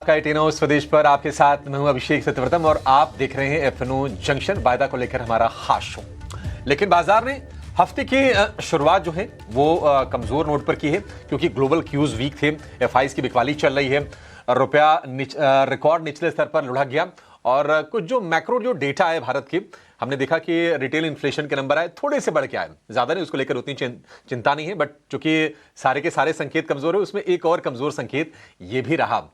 का टेनो स्वदेश पर आपके साथ मैं हूं अभिषेक सत्यव्रतम और आप देख रहे हैं एफएनओ जंक्शन। वायदा को लेकर हमारा खास शो। लेकिन बाजार ने हफ्ते की शुरुआत जो है वो कमजोर नोट पर की है क्योंकि ग्लोबल क्यूज वीक थे। एफआईज की बिकवाली चल रही है। रुपया रिकॉर्ड निचले स्तर पर लुढ़क गया और कुछ जो मैक्रो जो डेटा है भारत के, हमने देखा कि रिटेल इन्फ्लेशन के नंबर आए, थोड़े से बढ़ के आए, ज्यादा नहीं, उसको लेकर उतनी चिंता नहीं है। बट चूंकि सारे के सारे संकेत कमजोर है, उसमें एक और कमजोर संकेत ये भी रहा।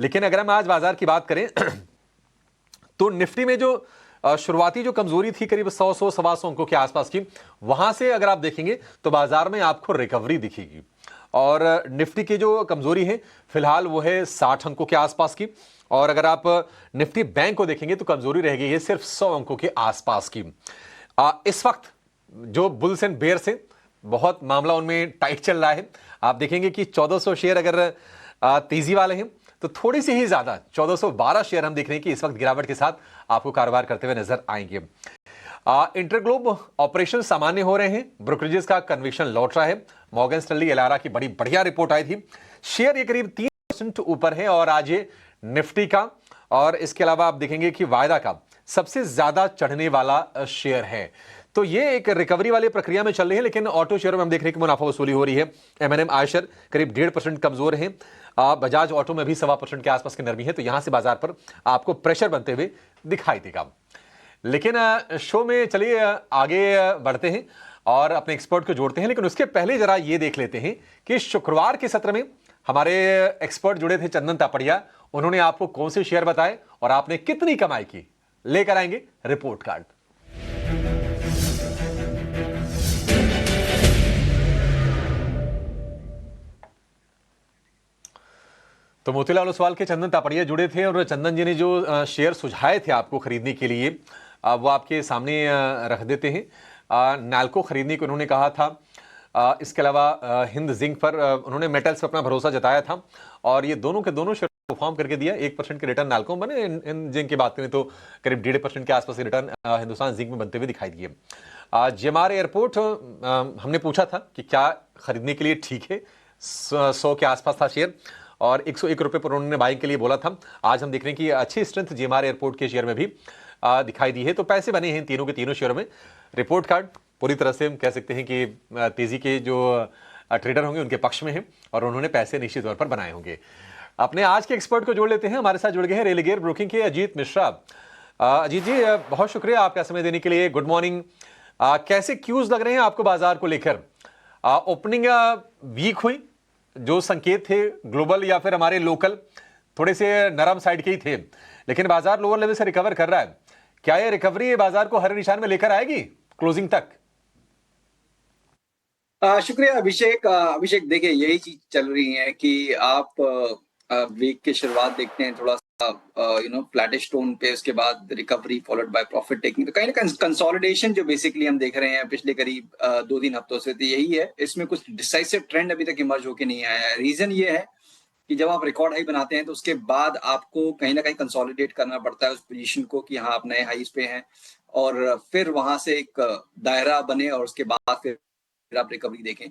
लेकिन अगर हम आज बाजार की बात करें तो निफ्टी में जो शुरुआती जो कमजोरी थी करीब 100 सवा 100 अंकों के आसपास की, वहां से अगर आप देखेंगे तो बाजार में आपको रिकवरी दिखेगी। और निफ्टी की जो कमजोरी है फिलहाल वो है 60 अंकों के आसपास की। और अगर आप निफ्टी बैंक को देखेंगे तो कमजोरी रह गई है सिर्फ 100 अंकों के आसपास की। इस वक्त जो बुल्स एंड बेयर्स है, बहुत मामला उनमें टाइट चल रहा है। आप देखेंगे कि 1400 शेयर अगर तेजी वाले हैं तो थोड़ी सी ही ज्यादा 1412 शेयर हम देख रहे हैं कि इस वक्त गिरावट के साथ आपको कारोबार करते हुए नजर आएंगे। इंटरग्लोब ऑपरेशन सामान्य हो रहे हैं, ब्रोकरेजेस का कन्विक्शन लौट रहा है। मॉर्गन स्टैनली एलारा की बड़ी बढ़िया रिपोर्ट आई थी। शेयर ये करीब 3% ऊपर है और आज ये निफ्टी का और इसके अलावा आप देखेंगे कि वायदा का सबसे ज्यादा चढ़ने वाला शेयर है। तो ये एक रिकवरी वाली प्रक्रिया में चल रही है। लेकिन ऑटो शेयरों में हम देख रहे हैं कि मुनाफा वसूली हो रही है। एमएनएम आयशर करीब 1.5% कमजोर है। बजाज ऑटो में भी 1.25% के आसपास की नरमी है। तो यहां से बाजार पर आपको प्रेशर बनते हुए दिखाई देगा। लेकिन शो में चलिए आगे बढ़ते हैं और अपने एक्सपर्ट को जोड़ते हैं। लेकिन उसके पहले जरा ये देख लेते हैं कि शुक्रवार के सत्र में हमारे एक्सपर्ट जुड़े थे, चंदन तापड़िया। उन्होंने आपको कौन से शेयर बताए और आपने कितनी कमाई की, लेकर आएंगे रिपोर्ट कार्ड। तो मोतीलाल ओसवाल के चंदन तापड़िया जुड़े थे और चंदन जी ने जो शेयर सुझाए थे आपको खरीदने के लिए वो आपके सामने रख देते हैं। नाल्को खरीदने को उन्होंने कहा था। इसके अलावा हिंद जिंक पर उन्होंने मेटल्स पर अपना भरोसा जताया था और ये दोनों के दोनों शेयर परफॉर्म करके दिया। 1% के रिटर्न नाल्को में बने। हिंद जिंक की बात करें तो करीब 1.5% के आसपास रिटर्न हिंदुस्तान जिंक में बनते हुए दिखाई दिए। जेएमआर एयरपोर्ट हमने पूछा था कि क्या खरीदने के लिए ठीक है, 100 के आसपास था शेयर और 101 रुपए पर उन्होंने बाइंग के लिए बोला था। आज हम देख रहे हैं कि अच्छी स्ट्रेंथ जेएमआर एयरपोर्ट के शेयर में भी दिखाई दी है। तो पैसे बने हैं तीनों के तीनों शेयरों में। रिपोर्ट कार्ड पूरी तरह से हम कह सकते हैं कि तेजी के जो ट्रेडर होंगे उनके पक्ष में है और उन्होंने पैसे निश्चित तौर पर बनाए होंगे। अपने आज के एक्सपर्ट को जोड़ लेते हैं। हमारे साथ जुड़ गए हैं रेलिगेयर ब्रोकिंग के अजीत मिश्रा। अजीत जी, बहुत शुक्रिया आपका समय देने के लिए। Good morning. कैसे क्यूज लग रहे हैं आपको बाजार को लेकर? ओपनिंग वीक हुई, जो संकेत थे ग्लोबल या फिर हमारे लोकल थोड़े से नरम साइड के ही थे, लेकिन बाजार लोअर लेवल से रिकवर कर रहा है। क्या ये रिकवरी बाजार को हरे निशान में लेकर आएगी क्लोजिंग तक? शुक्रिया अभिषेक। देखिए, यही चीज चल रही है कि आप वीक की शुरुआत देखते हैं थोड़ा सा फ्लैटिश टोन पे, उसके बाद recovery followed by profit taking. तो कहीं ना कहीं कंसोलिडेशन जो बेसिकली हम देख रहे हैं पिछले करीब 2-3 हफ्तों से, तो यही है। इसमें कुछ डिसाइसिव ट्रेंड अभी तक इमर्ज होके नहीं आया है। रीजन ये है कि जब आप रिकॉर्ड हाई बनाते हैं तो उसके बाद आपको कहीं ना कहीं कंसोलिडेट करना पड़ता है उस पोजीशन को कि हाँ आप नए हाईज पे हैं, और फिर वहां से एक दायरा बने और उसके बाद फिर आप रिकवरी देखें।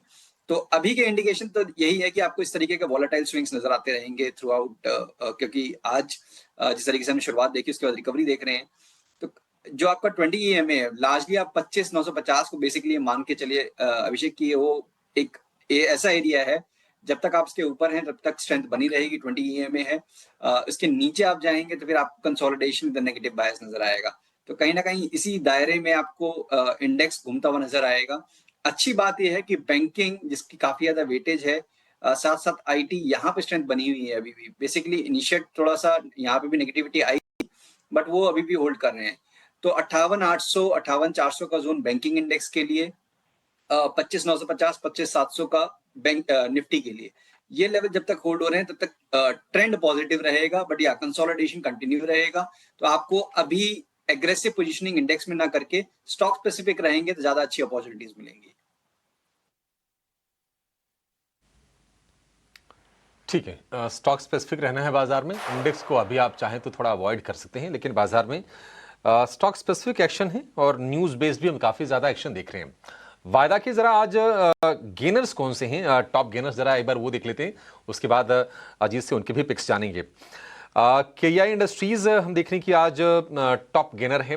तो अभी के इंडिकेशन तो यही है कि आपको इस तरीके के वॉलेटाइल स्विंग्स नजर आते रहेंगे थ्रू आउट, क्योंकि आज जिस तरीके से हमने शुरुआत देखी उसके बाद रिकवरी देख रहे हैं। तो जो आपका 20 EMA है, लार्जली आप 25,950 को बेसिकली मान के चलिए अभिषेक की, वो एक ऐसा एरिया है जब तक आप इसके ऊपर हैं तब तक स्ट्रेंथ बनी रहेगी। 20 EMA है, इसके नीचे आप जाएंगे तो फिर आपको कंसोलिडेशन विद नेगेटिव बायस नजर आएगा। तो कहीं ना कहीं इसी दायरे में आपको इंडेक्स घूमता हुआ नजर आएगा। अच्छी बात यह है कि बैंकिंग, जिसकी काफी ज्यादा वेटेज है, साथ साथ आईटी यहाँ पे स्ट्रेंथ बनी हुई है अभी भी। बेसिकली इनिशिएट थोड़ा सा यहाँ पे भी नेगेटिविटी आई, बट वो अभी भी होल्ड कर रहे हैं। तो 58,800 58,400 का जोन बैंकिंग इंडेक्स के लिए, 25,950 25,700 का बैंक निफ्टी के लिए। ये लेवल जब तक होल्ड हो रहे हैं तब तक ट्रेंड पॉजिटिव रहेगा, बट या कंसोलिडेशन कंटिन्यू रहेगा। तो आपको अभी एग्रेसिव पोजीशनिंग इंडेक्स में ना करके स्टॉक स्पेसिफिक रहेंगे तो ज्यादा अच्छी अपॉर्चुनिटीज मिलेंगी। ठीक है, स्टॉक स्पेसिफिक रहना है बाजार में। इंडेक्स को अभी आप चाहें तो थोड़ा अवॉइड कर सकते हैं, लेकिन बाजार में स्टॉक स्पेसिफिक एक्शन है और न्यूज बेस्ड भी हम काफी ज्यादा एक्शन देख रहे हैं। वायदा के जरा आज गेनर्स कौन से हैं, टॉप गेनर्स जरा एक बार वो देख लेते हैं, उसके बाद अजीत से उनके भी पिक्स जानेंगे। केआई इंडस्ट्रीज हम देख रहे हैं कि आज टॉप गेनर है,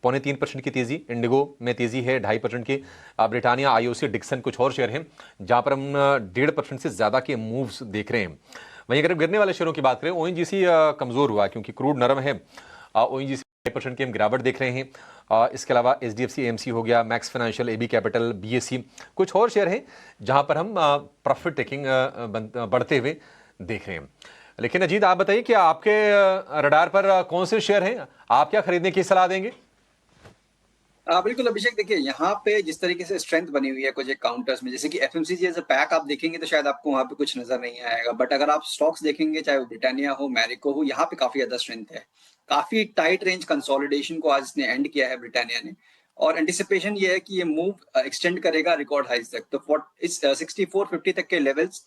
0.3% की तेजी। इंडिगो में तेजी है 2.5% की। ब्रिटानिया, आईओसी, डिक्सन कुछ और शेयर हैं जहां पर हम 1.5% से ज्यादा के मूव्स देख रहे हैं। वहीं अगर गिरने वाले शेयरों की बात करें, ओएनजीसी कमजोर हुआ क्योंकि क्रूड नरम है। ओएनजीसी 5% की हम गिरावट देख रहे हैं। इसके अलावा एचडीएफसी एएमसी हो गया, Max Financial, AB Capital, BSC, कुछ और शेयर हैं जहां पर हम प्रॉफिट टेकिंग बढ़ते हुए देख रहे हैं। लेकिन अजीत, आप बताइए कि आपके रडार पर कौन से शेयर हैं, आप क्या खरीदने की सलाह देंगे? बिल्कुल अभिषेक, देखिए यहाँ पे जिस तरीके से स्ट्रेंथ बनी हुई है कुछ एक काउंटर्स में, जैसे कि एफएमसीजी एज अ पैक आप देखेंगे तो शायद आपको वहां पे कुछ नजर नहीं आएगा, बट अगर आप स्टॉक्स देखेंगे चाहे वो ब्रिटानिया हो, मैरिको हो, यहाँ पे काफी ज्यादा स्ट्रेंथ है। काफी टाइट रेंज कंसोलिडेशन को आज इसने एंड किया है ब्रिटानिया ने, और एंटिसिपेशन ये है कि ये मूव एक्सटेंड करेगा रिकॉर्ड हाइज तक। तो इस 6450 तक के लेवल्स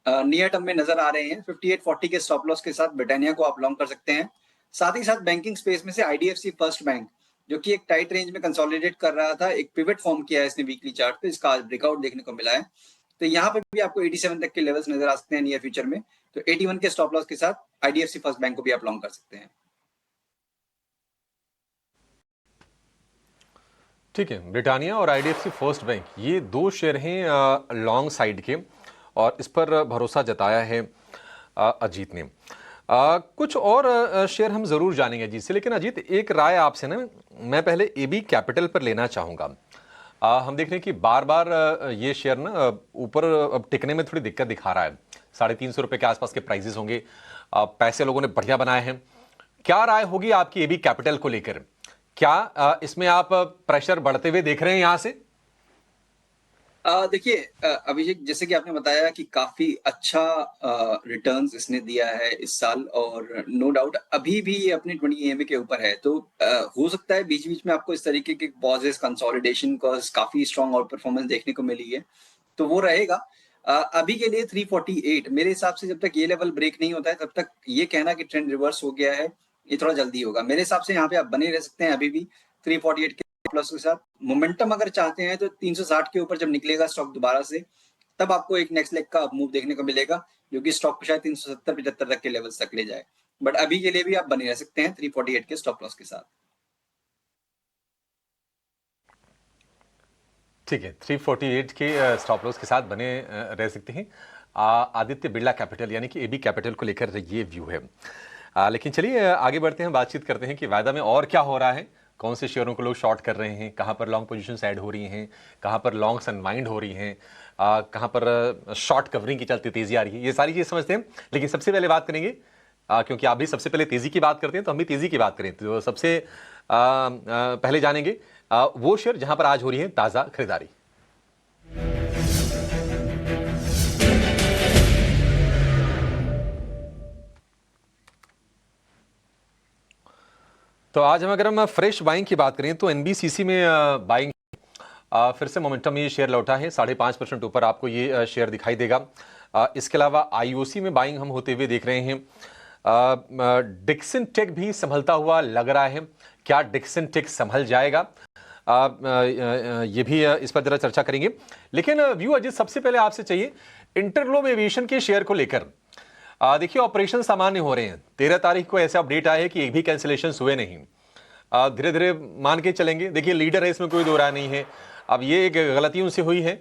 नियर टर्म में नजर आ रहे हैं। 5840 के स्टॉप लॉस के साथ ब्रिटानिया को आप लॉन्ग कर सकते हैं। साथ ही साथ बैंकिंग स्पेस में से आईडीएफसी फर्स्ट बैंक, जो कि एक टाइट रेंज में कंसोलिडेट कर रहा था, एक पिवट फॉर्म किया है इसने वीकली चार्ट पे, इसका आज ब्रेकआउट देखने को मिला है। तो यहाँ पे भी आपको 87 तक के लेवल्स नजर आ सकते हैं नियर फ्यूचर में। तो 81 के स्टॉप लॉस के साथ आईडीएफसी फर्स्ट बैंक को भी आप लॉन्ग कर सकते हैं। ठीक है, ब्रिटानिया और आईडीएफसी फर्स्ट बैंक, ये दो शेयर हैं लॉन्ग साइड के, और इस पर भरोसा जताया है अजीत ने। कुछ और शेयर हम जरूर जानेंगे अजीत से, लेकिन अजीत एक राय आपसे ना, मैं पहले एबी कैपिटल पर लेना चाहूंगा। हम देख रहे हैं कि बार बार ये शेयर ना ऊपर अब टिकने में थोड़ी दिक्कत दिखा रहा है। 350 रुपए के आसपास के प्राइसेस होंगे। पैसे लोगों ने बढ़िया बनाए हैं। क्या राय होगी आपकी एबी कैपिटल को लेकर? क्या इसमें आप प्रेशर बढ़ते हुए देख रहे हैं यहां से? देखिए अभिषेक, जैसे कि आपने बताया कि काफी अच्छा रिटर्न्स इसने दिया है इस साल, और नो डाउट अभी भी ये अपने 20 ईएमए के ऊपर है। तो हो सकता है बीच बीच में आपको इस तरीके के पॉजेस, कंसोलिडेशन का काफी स्ट्रॉन्ग आउट परफॉर्मेंस देखने को मिली है, तो वो रहेगा। अभी के लिए 348 मेरे हिसाब से, जब तक ये लेवल ब्रेक नहीं होता है तब तक ये कहना कि ट्रेंड रिवर्स हो गया है ये थोड़ा जल्दी होगा। मेरे हिसाब से यहाँ पे आप बने रह सकते हैं अभी भी 348 के प्लस के साथ। मोमेंटम अगर चाहते हैं तो 360 के ऊपर जब निकलेगा स्टॉक दोबारा से, तब आपको एक नेक्स्ट लेग का मूव देखने को मिलेगा, जो कि स्टॉक को शायद 370-75 तक के लेवल्स तक ले जाए। बट अभी के लिए भी आप बने रह सकते हैं 348 के स्टॉप लॉस के साथ। ठीक है, 348 के स्टॉप लॉस के साथ बने रह सकते हैं। आदित्य बिरला कैपिटल यानी कि एबी कैपिटल को लेकर ये व्यू है। लेकिन चलिए आगे बढ़ते हैं, बातचीत करते हैं कि वायदा में और क्या हो रहा है, कौन से शेयरों को लोग शॉर्ट कर रहे हैं, कहां पर लॉन्ग पोजीशंस ऐड हो रही हैं, कहां पर लॉन्ग्स अनवाइंड हो रही हैं, कहां पर शॉर्ट कवरिंग की चलती तेजी आ रही है। ये सारी चीज़ समझते हैं। लेकिन सबसे पहले बात करेंगे, क्योंकि आप भी सबसे पहले तेजी की बात करते हैं तो हम भी तेजी की बात करें, तो सबसे पहले जानेंगे वो शेयर जहां पर आज हो रही है ताज़ा खरीदारी। तो आज हम अगर हम फ्रेश बाइंग की बात करें तो एनबीसीसी में बाइंग फिर से मोमेंटम ये शेयर लौटा है। 5.5% ऊपर आपको ये शेयर दिखाई देगा। इसके अलावा आईओसी में बाइंग हम होते हुए देख रहे हैं। डिक्सन टेक भी संभलता हुआ लग रहा है। क्या डिक्सन टेक संभल जाएगा? ये भी इस पर जरा चर्चा करेंगे। लेकिन व्यू अजीत, सबसे पहले आपसे चाहिए इंटरग्लोब एविएशन के शेयर को लेकर। देखिए ऑपरेशन सामान्य हो रहे हैं। 13 तारीख को ऐसा अपडेट आया है कि एक भी कैंसिलेशन हुए नहीं। धीरे धीरे मान के चलेंगे। देखिए लीडर है, इसमें कोई दो राय नहीं है। अब ये एक गलती उनसे हुई है।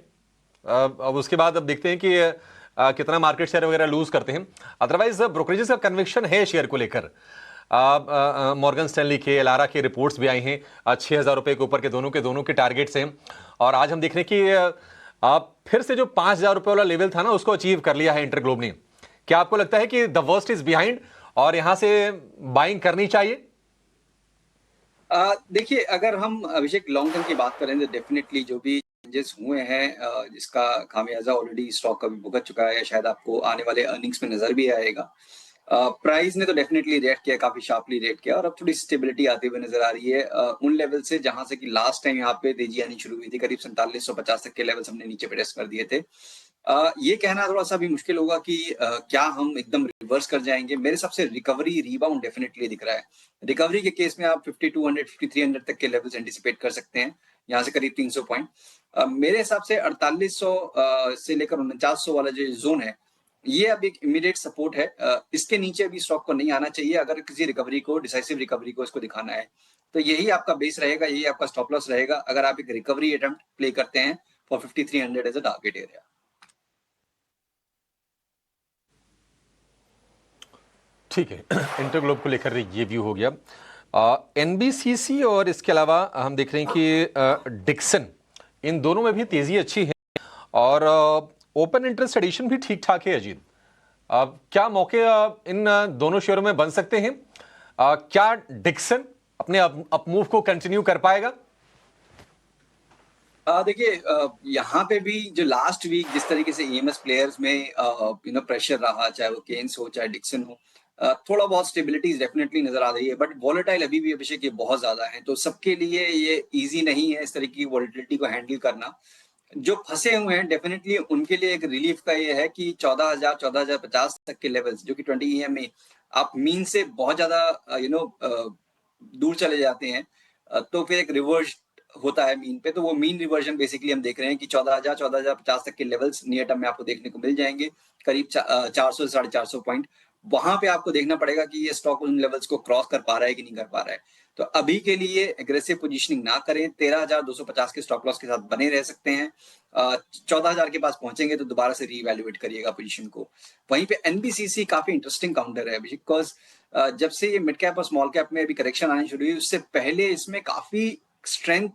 अब उसके बाद अब देखते हैं कि कितना मार्केट शेयर वगैरह लूज करते हैं। अदरवाइज ब्रोकरेजेस का कन्विक्शन है शेयर को लेकर। मॉर्गन स्टैनली के, एलारा के रिपोर्ट्स भी आई हैं। 6,000 रुपए के ऊपर के दोनों के टारगेट्स हैं। और आज हम देख रहे हैं कि फिर से जो 5,000 रुपए वाला लेवल था ना, उसको अचीव कर लिया है इंटरग्लोब ने। क्या आपको लगता है कि द वर्स्ट इज बिहाइंड और यहां से बाइंग करनी चाहिए? देखिए अगर हम अभिषेक लॉन्ग टर्म की बात करें तो डेफिनेटली जो भी चेंजेस हुए हैं, जिसका खामियाजा ऑलरेडी स्टॉक अभी भुगत चुका है, या शायद आपको आने वाले अर्निंग्स में नजर भी आएगा। प्राइस ने तो डेफिनेटली रिएक्ट किया, काफी शार्पली रिएक्ट किया, और अब थोड़ी स्टेबिलिटी आती हुई नजर आ रही है उन लेवल से जहां से कि लास्ट टाइम यहाँ पे तेजी आनी शुरू हुई थी। करीब 4750 तक के लेवल्स हमने नीचे पे टेस्ट कर दिए थे। ये कहना थोड़ा सा भी मुश्किल होगा कि क्या हम एकदम रिवर्स कर जाएंगे। मेरे हिसाब से रिकवरी, रीबाउंड डेफिनेटली दिख रहा है। रिकवरी के केस में आप 5200 5300 तक के लेवल्स एंटिसिपेट कर सकते हैं, यहाँ से करीब 300 पॉइंट। मेरे हिसाब से 4800 से लेकर 4900 वाला जो जोन है, ये अब एक इमीडिएट सपोर्ट है। इसके नीचे अभी स्टॉक को नहीं आना चाहिए अगर किसी रिकवरी को, डिसाइसिव रिकवरी को इसको दिखाना है। तो यही आपका बेस रहेगा, यही आपका स्टॉप लॉस रहेगा अगर आप एक रिकवरी अटेम्प्ट प्ले करते हैं for 5300 as a target area. ठीक है। इंटरग्लोब को लेकर ये व्यू हो गया। एनबीसीसी और इसके अलावा हम देख रहे हैं कि डिक्सन, इन दोनों में भी तेजी अच्छी है और ओपन इंटरेस्ट एडिशन भी ठीक ठाक है। अजीत, क्या मौके इन दोनों शेयरों में बन सकते हैं? क्या डिक्सन अपने अप मूव को कंटिन्यू कर पाएगा? देखिए, यहाँ पे भी जो लास्ट वीक जिस तरीके से ईएमएस प्लेयर्स में प्रेशर रहा, चाहे वो केन्स हो चाहे डिक्सन हो, थोड़ा बहुत स्टेबिलिटी डेफिनेटली नजर आ रही है, बट वॉलेटाइल अभी भी अभिषेक ये बहुत ज्यादा है, तो सबके लिए ये इजी नहीं है इस तरीके की वॉलेटिलिटी को हैंडल करना। जो फंसे हुए हैं डेफिनेटली उनके लिए एक रिलीफ का ये है कि 14,000 14,050 तक के लेवल्स जो कि 20 EM में आप मीन से बहुत ज्यादा दूर चले जाते हैं, तो फिर एक रिवर्स होता है मीन पे। तो वो मीन रिवर्जन बेसिकली हम देख रहे हैं कि 14,000 14,050 तक के लेवल्स नियर टर्म में आपको देखने को मिल जाएंगे, करीब 400 से 450 पॉइंट। वहां पे आपको देखना पड़ेगा कि ये स्टॉक उन लेवल्स को क्रॉस कर पा रहा है कि नहीं कर पा रहा है। तो अभी के लिए एग्रेसिव पोजीशनिंग ना करें, 13,250 के स्टॉप लॉस के साथ बने रह सकते हैं। 14,000 के पास पहुंचेंगे तो दोबारा से रीवैल्यूएट करिएगा पोजीशन को। वहीं पे एनबीसीसी काफी इंटरेस्टिंग काउंटर है बिकॉज जब से ये मिड कैप और स्मॉल कैप में अभी करेक्शन आनी शुरू हुई, उससे पहले इसमें काफी स्ट्रेंथ,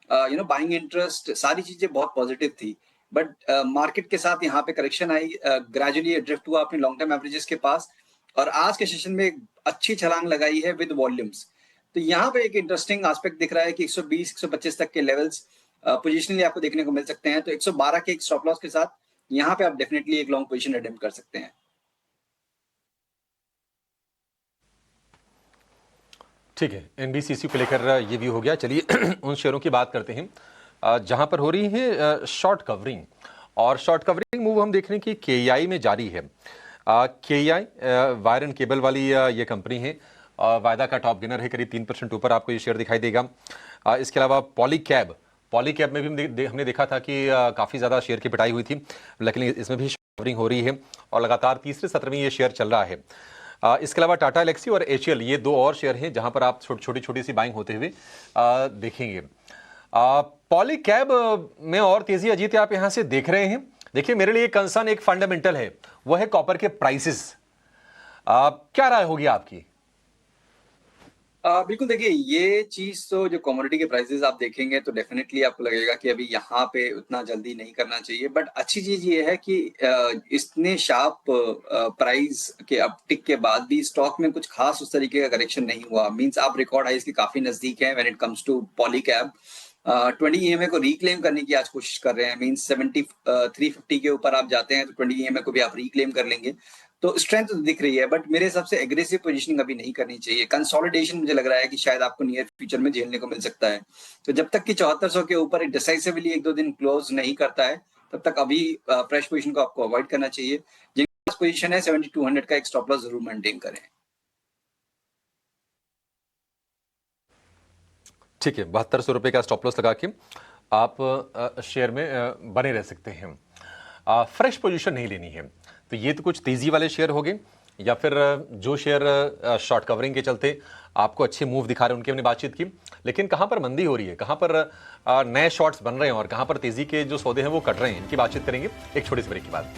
बाइंग इंटरेस्ट, सारी चीजें बहुत पॉजिटिव थी। बट मार्केट के साथ यहाँ पे करेक्शन आई, ग्रेजुअली ड्रिफ्ट हुआ अपने लॉन्ग टर्म एवरेजेस के पास, और आज के सेशन में अच्छी छलांग लगाई है विद वॉल्यूम्स। तो यहाँ पे एक इंटरेस्टिंग एस्पेक्ट दिख रहा है कि 120 125 तक के लेवल्स पोजिशनली आपको देखने को मिल सकते हैं। तो 112 के एक स्टॉप लॉस के साथ यहाँ पे आप डेफिनेटली एक लॉन्ग पोजिशन अटेम्प्ट कर सकते हैं। ठीक है, एनबीसीसी को लेकर ये व्यू हो गया। चलिए उन शेयरों की बात करते हैं जहां पर हो रही है शॉर्ट कवरिंग, और शॉर्ट कवरिंग मूव हम देख रहे हैं कि केईआई में जारी है। केईआई वायर एंड केबल वाली ये कंपनी है, वायदा का टॉप गेनर है, करीब 3% ऊपर आपको ये शेयर दिखाई देगा। इसके अलावा पॉलीकैब में भी हमने देखा था कि काफ़ी ज़्यादा शेयर की पिटाई हुई थी, लेकिन इसमें भी कवरिंग हो रही है और लगातार तीसरे सत्र में ये शेयर चल रहा है। इसके अलावा टाटा एलेक्सी और एचएल, ये दो और शेयर हैं जहां पर आप छोटी छोटी सी बाइंग होते हुए देखेंगे। पॉलीकैब में और तेजी अजीत आप यहां से देख रहे हैं। देखिए, मेरे लिए कंसर्न एक फंडामेंटल है, वो है कॉपर के प्राइसेस। क्या राय होगी आपकी? बिल्कुल, देखिए ये चीज तो जो कमोडिटी के प्राइसेस आप देखेंगे तो डेफिनेटली आपको लगेगा कि अभी यहाँ पे उतना जल्दी नहीं करना चाहिए। बट अच्छी चीज ये है कि इतने शार्प प्राइस के अपटिक के बाद भी स्टॉक में कुछ खास उस तरीके का करेक्शन नहीं हुआ। मींस आप रिकॉर्ड हाइस के काफी नजदीक हैं when it comes to Polycab. 20 EMA को रिक्लेम करने की आज कोशिश कर रहे हैं। मींस 350 के ऊपर आप जाते हैं तो 20 EMA को भी आप रिक्लेम कर लेंगे, तो स्ट्रेंथ तो दिख रही है। बट मेरे हिसाब से एग्रेसिव पोजीशनिंग अभी नहीं करनी चाहिए। कंसोलिडेशन मुझे लग रहा है कि शायद आपको नियर फ्यूचर में झेलने को मिल सकता है। तो जब तक कि 7400 के ऊपर डिसाइसिवली 1-2 दिन क्लोज नहीं करता है, तब तक अभी फ्रेश पोजीशन को आपको अवॉइड करना चाहिए। जिनके पास पोजीशन है 7200 का एक स्टॉप लॉस जरूर मेंटेन करें। ठीक है, 7200 रुपये का स्टॉप लॉस लगा के आप शेयर में बने रह सकते हैं। फ्रेश पोजीशन नहीं लेनी है। तो ये तो कुछ तेजी वाले शेयर हो गए, या फिर जो शेयर शॉर्ट कवरिंग के चलते आपको अच्छे मूव दिखा रहे हैं उनकी हमने बातचीत की। लेकिन कहां पर मंदी हो रही है, कहां पर नए शॉर्ट्स बन रहे हैं और कहां पर तेजी के जो सौदे हैं वो कट रहे हैं, इनकी बातचीत करेंगे एक छोटी सी ब्रेक के बाद।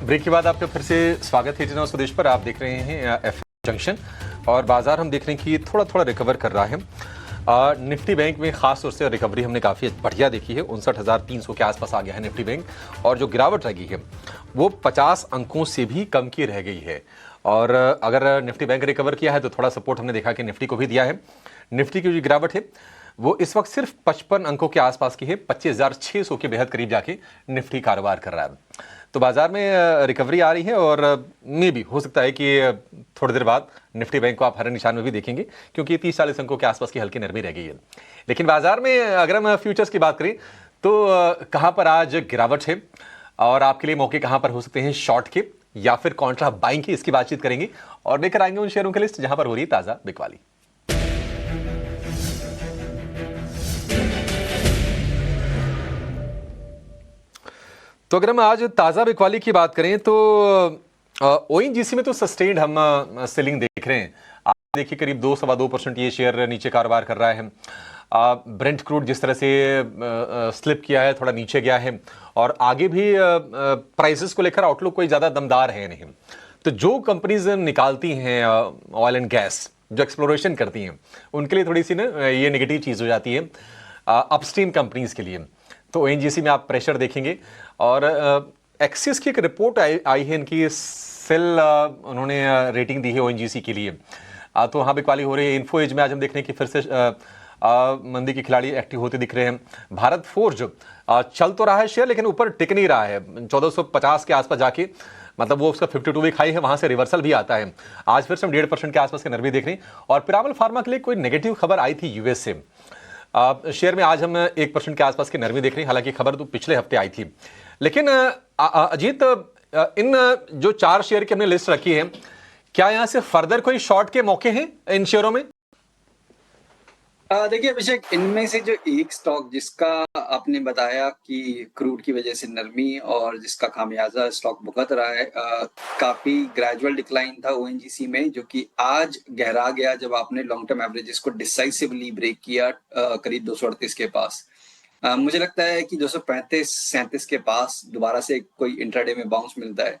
ब्रेक के बाद आपका फिर से स्वागत है टेन स्वदेश पर। आप देख रहे हैं एफ जंक्शन, और बाजार हम देख रहे हैं कि थोड़ा थोड़ा रिकवर कर रहा है। निफ्टी बैंक में खास तौर से रिकवरी हमने काफ़ी बढ़िया देखी है, 59,300 के आसपास आ गया है निफ्टी बैंक, और जो गिरावट रह गई है वो 50 अंकों से भी कम की रह गई है। और अगर निफ्टी बैंक रिकवर किया है तो थोड़ा सपोर्ट हमने देखा कि निफ्टी को भी दिया है। निफ्टी की जो गिरावट है वो इस वक्त सिर्फ 55 अंकों के आसपास की है, 25,600 के बेहद करीब जाके निफ्टी कारोबार कर रहा है। तो बाजार में रिकवरी आ रही है और मे भी हो सकता है कि थोड़ी देर बाद निफ्टी बैंक को आप हरे निशान में भी देखेंगे, क्योंकि 30-40 अंकों के आसपास की हल्की नरमी रह गई है। लेकिन बाजार में अगर हम फ्यूचर्स की बात करें तो कहां पर आज गिरावट है और आपके लिए मौके कहां पर हो सकते हैं शॉर्ट के या फिर कॉन्ट्रा बाइंग की, इसकी बातचीत करेंगे और लेकर आएंगे उन शेयरों की लिस्ट जहां पर हो रही है ताजा बिकवाली। तो अगर हम आज ताजा बिकवाली की बात करें तो ओएनजीसी में तो सस्टेन्ड हम सेलिंग देख रहे हैं। आप देखिए करीब 2-2.25% ये शेयर नीचे कारोबार कर रहा है। ब्रेंट क्रूड जिस तरह से स्लिप किया है, थोड़ा नीचे गया है और आगे भी प्राइसेस को लेकर आउटलुक कोई ज्यादा दमदार है नहीं। तो जो कंपनीज निकालती हैं ऑयल एंड गैस, जो एक्सप्लोरेशन करती हैं, उनके लिए थोड़ी सी ना ये नेगेटिव चीज हो जाती है अपस्ट्रीम कंपनीज के लिए। तो ओएनजीसी में आप प्रेशर देखेंगे और एक्सिस की एक रिपोर्ट आई है इनकी, सेल उन्होंने रेटिंग दी है ओएनजीसी के लिए। तो वहाँ बिकवाली हो रही है। इन्फो एज में आज हम देख रहे हैं कि फिर से मंदी के खिलाड़ी एक्टिव होते दिख रहे हैं। भारत फोर्ज चल तो रहा है शेयर लेकिन ऊपर टिक नहीं रहा है, 1450 के आसपास जाके, मतलब वो उसका 52 वीक हाई है, वहां से रिवर्सल भी आता है। आज फिर से हम 1.5% के आसपास की नरमी देख रहे हैं। और पिरामल फार्मा के लिए कोई नेगेटिव खबर आई थी यूएस से, शेयर में आज हम 1% के आसपास की नरमी देख रहे हैं। हालांकि खबर तो पिछले हफ्ते आई थी। लेकिन अजीत, इन जो 4 शेयर की हमने लिस्ट रखी है, क्या यहां से फर्दर कोई शॉर्ट के मौके हैं इन शेयरों में? देखिए अभिषेक, इनमें से जो एक स्टॉक जिसका आपने बताया कि क्रूड की वजह से नरमी और जिसका खामियाजा स्टॉक भुगत रहा है, काफी ग्रेजुअल डिक्लाइन था ओएनजीसी में, जो कि आज गहरा गया जब आपने लॉन्ग टर्म एवरेजेस को डिसाइसिवली ब्रेक किया करीब 238 के पास। मुझे लगता है कि 235-37 के पास दोबारा से कोई इंट्राडे में बाउंस मिलता है,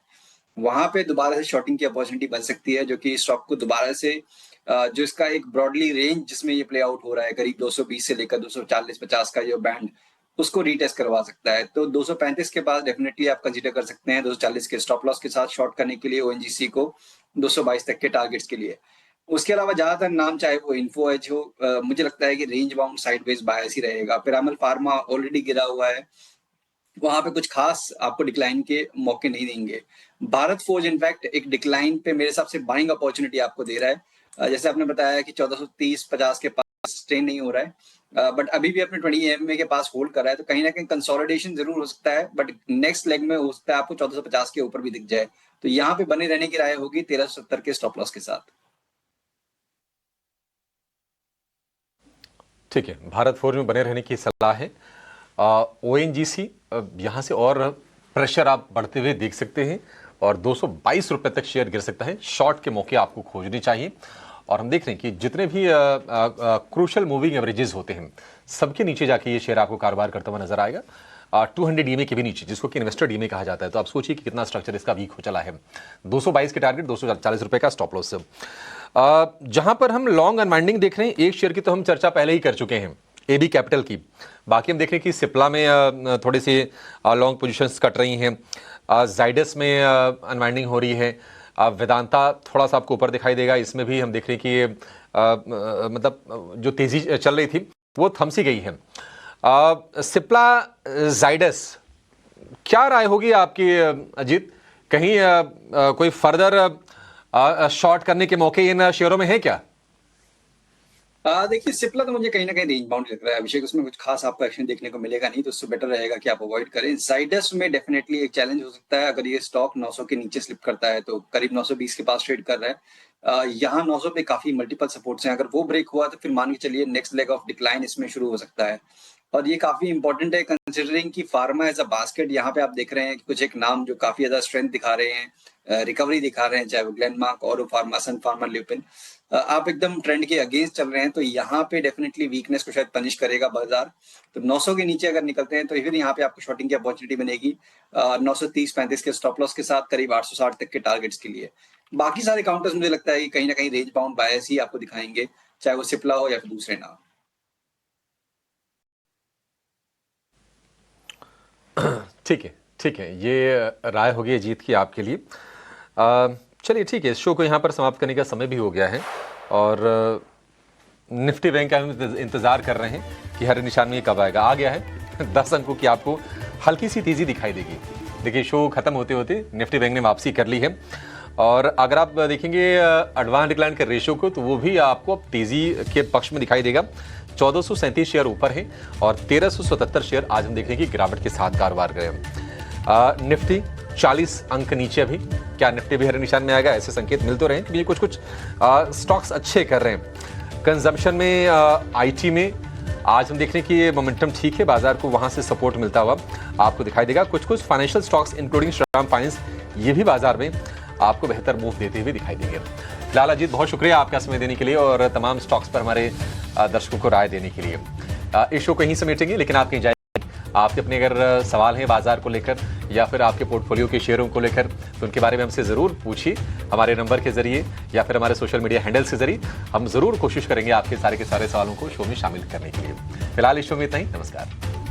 वहां पे दोबारा से शॉर्टिंग की अपॉर्चुनिटी बन सकती है, जो कि स्टॉक को दोबारा से जो इसका एक ब्रॉडली रेंज जिसमें ये प्ले आउट हो रहा है, करीब 220 से लेकर 240-50 का जो बैंड, उसको रीटेस्ट करवा सकता है। तो 235 के पास डेफिनेटली आप कंसीडर कर सकते हैं 240 के स्टॉप लॉस के साथ शॉर्ट करने के लिए ओएनजीसी को, 222 तक के टारगेट्स के लिए। उसके अलावा ज्यादातर नाम चाहे वो इन्फो एज हो, मुझे लगता है कि रेंज बाउंड साइडवेज बायस ही रहेगा। पिरामल फार्मा ऑलरेडी गिरा हुआ है, वहां पे कुछ खास आपको डिक्लाइन के मौके नहीं देंगे। भारत फोर्ज इनफैक्ट एक डिक्लाइन पे मेरे हिसाब से बाइंग अपॉर्चुनिटी आपको दे रहा है। जैसे आपने बताया कि 1430-50 के पास स्टेन नहीं हो रहा है, बट अभी भी अपने 20 EMA के पास होल्ड कर रहा है, तो कहीं ना कहीं कंसोलिडेशन जरूर हो सकता है, बट नेक्स्ट लेग में हो सकता है आपको 1450 के ऊपर भी दिख जाए। तो यहाँ पे बने रहने की राय होगी 1370 के स्टॉप लॉस के साथ। ठीक है, भारत फोर्ज में बने रहने की सलाह है। ओएनजीसी यहां से और प्रेशर आप बढ़ते हुए देख सकते हैं और 222 रुपए तक शेयर गिर सकता है। शॉर्ट के मौके आपको खोजने चाहिए। और हम देख रहे हैं कि जितने भी क्रूशल मूविंग एवरेजेस होते हैं, सबके नीचे जाके ये शेयर आपको कारोबार करता हुआ नजर आएगा। 200 EMA के भी नीचे, जिसको कि इन्वेस्टर डीमे कहा जाता है। तो आप सोचिए कि कितना स्ट्रक्चर इसका वीक हो चला है। 222 के टारगेट, 240 रुपए का स्टॉप लॉस। जहां पर हम लॉन्ग अनवाइंडिंग देख रहे हैं, एक शेयर की तो हम चर्चा पहले ही कर चुके हैं, एबी कैपिटल की। बाकी हम देख रहे हैं कि सिप्ला में थोड़े से लॉन्ग पोजीशंस कट रही हैं, जाइडस में अनवाइंडिंग हो रही है, वेदांता थोड़ा सा आपको ऊपर दिखाई देगा, इसमें भी हम देख रहे हैं कि मतलब जो तेजी चल रही थी वो थम सी गई है। सिप्ला, जाइडस, क्या राय होगी आपकी अजीत? कहीं कोई फर्दर शॉर्ट करने के मौके इन शेयरों में है क्या? देखिए सिप्ला तो मुझे कहीं ना कहीं रेंज बाउंड लग रहा है अभिषेक, उसमें कुछ खास आपको एक्शन देखने को मिलेगा नहीं, तो उससे बेटर रहेगा कि आप अवॉइड करें। जाइडस में डेफिनेटली एक चैलेंज हो सकता है, अगर ये स्टॉक 900 के नीचे स्लिप करता है, तो करीब 920 के पास ट्रेड कर रहा है। यहाँ 900 पे काफी मल्टीपल सपोर्ट्स हैं, अगर वो ब्रेक हुआ तो फिर मान के चलिए नेक्स्ट लेग ऑफ डिक्लाइन इसमें शुरू हो सकता है। और ये काफी इंपॉर्टेंट है कंसिडरिंग कि फार्मा एज अ बास्केट, यहाँ पे आप देख रहे हैं कि कुछ एक नाम जो काफी ज्यादा स्ट्रेंथ दिखा रहे हैं, रिकवरी दिखा रहे हैं, चाहे वो ग्लेनमार्क, और फार्मा, सन फार्मा, ल्यूपिन। आप एकदम ट्रेंड के अगेंस्ट चल रहे हैं, तो यहाँ पे डेफिनेटली वीकनेस को शायद पनिश करेगा बाजार। तो 900 के नीचे अगर निकलते हैं तो फिर यहाँ पे आपको शॉर्टिंग की अपॉर्चुनिटी बनेगी 930-35 के स्टॉप लॉस के साथ, करीब 860 तक के टारगेट्स के लिए। बाकी सारे काउंटर्स मुझे लगता है कि कहीं ना कहीं रेंज बाउंड बायस ही आपको दिखाएंगे, चाहे वो सिप्ला हो या फिर दूसरे नाम। ठीक है, ठीक है, ये राय होगी अजीत की आपके लिए। चलिए ठीक है, इस शो को यहाँ पर समाप्त करने का समय भी हो गया है और निफ्टी बैंक का हम इंतजार कर रहे हैं कि हर निशान में कब आएगा। आ गया है 10 अंकों की आपको हल्की सी तेजी दिखाई देगी। देखिए शो खत्म होते होते निफ्टी बैंक ने वापसी कर ली है और अगर आप देखेंगे एडवांस डिक्लाइन के रेशियो को तो वो भी आपको अब तेजी के पक्ष में दिखाई देगा। 1437 शेयर ऊपर है और 1377 शेयर आज हम देखेंगे गिरावट के साथ कारोबार करें। निफ्टी 40 अंक नीचे अभी, क्या निफ्टी भी हरे निशान में आएगा? ऐसे संकेत मिल तो रहे हैं क्योंकि कुछ स्टॉक्स अच्छे कर रहे हैं। कंजम्पशन में आईटी में आज हम देख रहे हैं कि ये मोमेंटम ठीक है, बाजार को वहां से सपोर्ट मिलता हुआ आपको दिखाई देगा। कुछ financial stocks including Shriram finance ये भी बाजार में आपको बेहतर मूव देते हुए दिखाई देंगे। फिलहाल अजीत बहुत शुक्रिया आपका समय देने के लिए और तमाम स्टॉक्स पर हमारे दर्शकों को राय देने के लिए। इस शो को यहीं समेटेंगे, लेकिन आप कहीं जाए आपके अपने अगर सवाल हैं बाजार को लेकर या फिर आपके पोर्टफोलियो के शेयरों को लेकर तो उनके बारे में हमसे ज़रूर पूछिए हमारे नंबर के जरिए या फिर हमारे सोशल मीडिया हैंडल्स के जरिए। हम ज़रूर कोशिश करेंगे आपके सारे के सारे सवालों को शो में शामिल करने के लिए। फिलहाल इस शो में इतना ही, नमस्कार।